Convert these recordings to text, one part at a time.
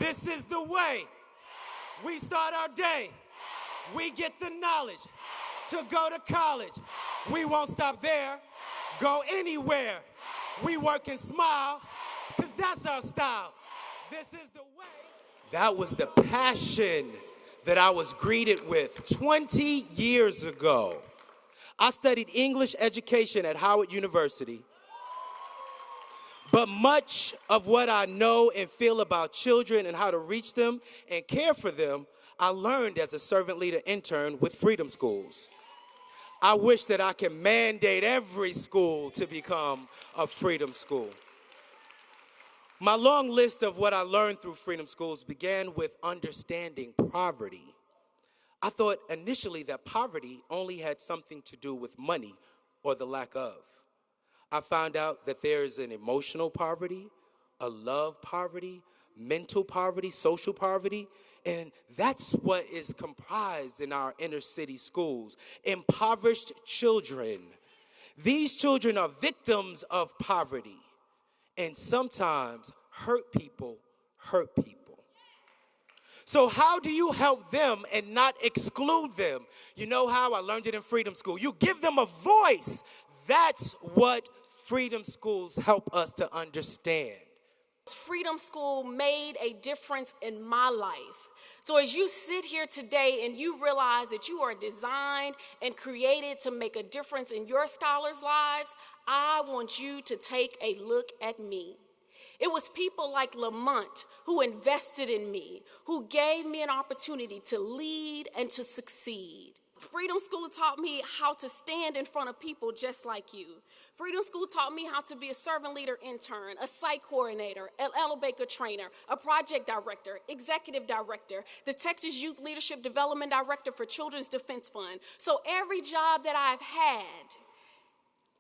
This is the way we start our day. We get the knowledge to go to college. We won't stop there. Go anywhere. We work and smile, because that's our style. This is the way. That was the passion that I was greeted with 20 years ago. I studied English education at Howard University. But much of what I know and feel about children and how to reach them and care for them, I learned as a servant leader intern with Freedom Schools. I wish that I could mandate every school to become a Freedom School. My long list of what I learned through Freedom Schools began with understanding poverty. I thought initially that poverty only had something to do with money or the lack of. I found out that there is an emotional poverty, a love poverty, mental poverty, social poverty, and that's what is comprised in our inner city schools. Impoverished children. These children are victims of poverty, and sometimes hurt people hurt people. So how do you help them and not exclude them? You know how? I learned it in Freedom School. You give them a voice. That's what Freedom Schools help us to understand. Freedom School made a difference in my life. So as you sit here today and you realize that you are designed and created to make a difference in your scholars' lives, I want you to take a look at me. It was people like Lamont who invested in me, who gave me an opportunity to lead and to succeed. Freedom School taught me how to stand in front of people just like you. Freedom School taught me how to be a servant leader intern, a site coordinator, an elevator trainer, a project director, executive director, the Texas Youth Leadership Development Director for Children's Defense Fund. So every job that I've had,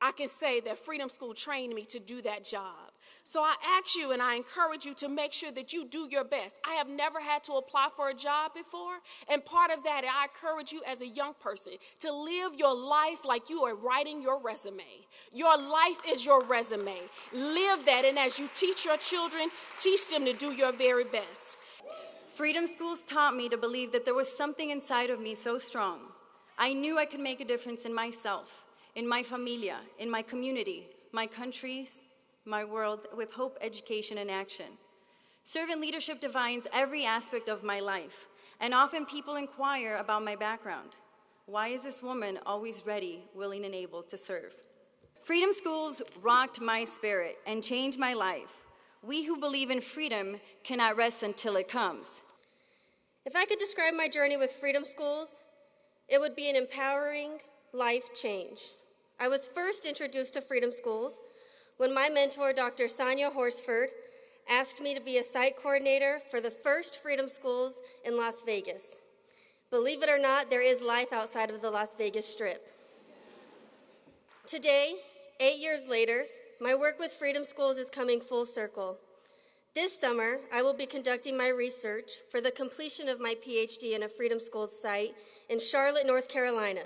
I can say that Freedom School trained me to do that job. So I ask you and I encourage you to make sure that you do your best. I have never had to apply for a job before, and part of that, I encourage you as a young person to live your life like you are writing your resume. Your life is your resume. Live that, and as you teach your children, teach them to do your very best. Freedom Schools taught me to believe that there was something inside of me so strong. I knew I could make a difference in myself, in my familia, in my community, my countries, my world, with hope, education, and action. Servant leadership defines every aspect of my life, and often people inquire about my background. Why is this woman always ready, willing, and able to serve? Freedom Schools rocked my spirit and changed my life. We who believe in freedom cannot rest until it comes. If I could describe my journey with Freedom Schools, it would be an empowering life change. I was first introduced to Freedom Schools when my mentor, Dr. Sonia Horsford, asked me to be a site coordinator for the first Freedom Schools in Las Vegas. Believe it or not, there is life outside of the Las Vegas Strip. Today, 8 years later, my work with Freedom Schools is coming full circle. This summer, I will be conducting my research for the completion of my Ph.D. in a Freedom Schools site in Charlotte, North Carolina.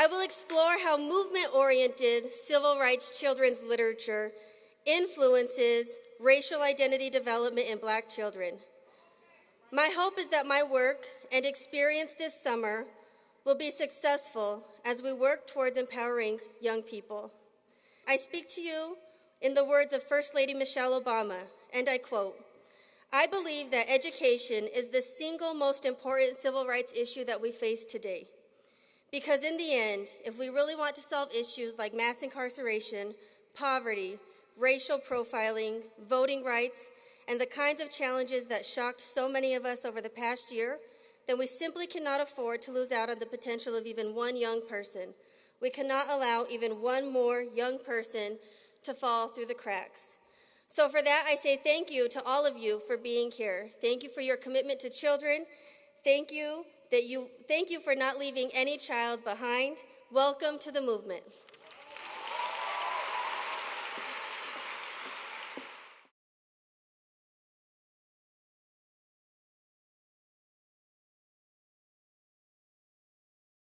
I will explore how movement-oriented civil rights children's literature influences racial identity development in Black children. My hope is that my work and experience this summer will be successful as we work towards empowering young people. I speak to you in the words of First Lady Michelle Obama, and I quote, "I believe that education is the single most important civil rights issue that we face today. Because in the end, if we really want to solve issues like mass incarceration, poverty, racial profiling, voting rights, and the kinds of challenges that shocked so many of us over the past year, then we simply cannot afford to lose out on the potential of even one young person. We cannot allow even one more young person to fall through the cracks." So for that, I say thank you to all of you for being here. Thank you for your commitment to children. Thank you for not leaving any child behind. Welcome to the movement.